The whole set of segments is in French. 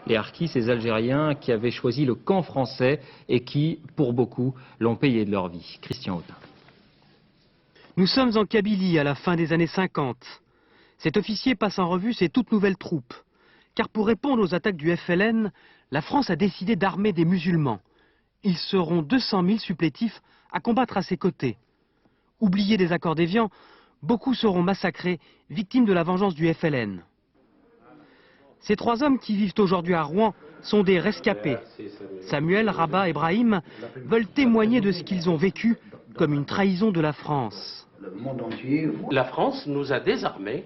Les Harkis, ces Algériens qui avaient choisi le camp français et qui, pour beaucoup, l'ont payé de leur vie. Christian Autain. Nous sommes en Kabylie à la fin des années 50. Cet officier passe en revue ses toutes nouvelles troupes. Car pour répondre aux attaques du FLN, la France a décidé d'armer des musulmans. Ils seront 200 000 supplétifs à combattre à ses côtés. Oubliés des accords d'Évian, beaucoup seront massacrés, victimes de la vengeance du FLN. Ces trois hommes qui vivent aujourd'hui à Rouen sont des rescapés. Samuel, Rabat et Brahim veulent témoigner de ce qu'ils ont vécu comme une trahison de la France. La France nous a désarmés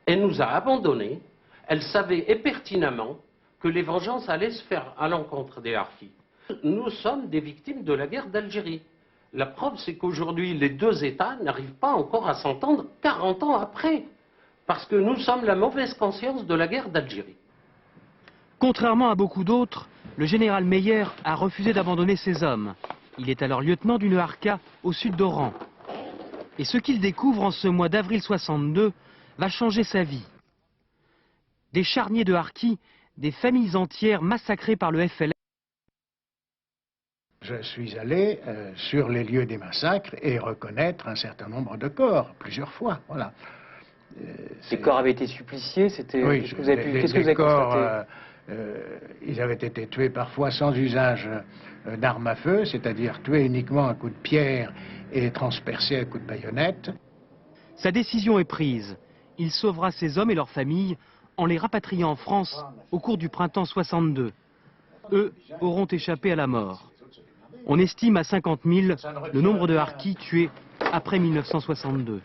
et nous a abandonnés. Elle savait pertinemment que les vengeances allaient se faire à l'encontre des Harkis. Nous sommes des victimes de la guerre d'Algérie. La preuve, c'est qu'aujourd'hui, les deux États n'arrivent pas encore à s'entendre 40 ans après. Parce que nous sommes la mauvaise conscience de la guerre d'Algérie. Contrairement à beaucoup d'autres, le général Meyer a refusé d'abandonner ses hommes. Il est alors lieutenant d'une harka au sud d'Oran. Et ce qu'il découvre en ce mois d'avril 62 va changer sa vie. Des charniers de harkis, des familles entières massacrées par le FLN. Je suis allé sur les lieux des massacres et reconnaître un certain nombre de corps, plusieurs fois. Voilà. Les corps avaient été suppliciés, c'était. Oui, qu'est-ce que vous avez constaté? Ils avaient été tués parfois sans usage d'armes à feu, c'est-à-dire tués uniquement à coups de pierre et transpercés à coups de baïonnette. Sa décision est prise. Il sauvera ses hommes et leurs familles en les rapatriant en France au cours du printemps 62. Eux auront échappé à la mort. On estime à 50 000 le nombre de harkis tués après 1962.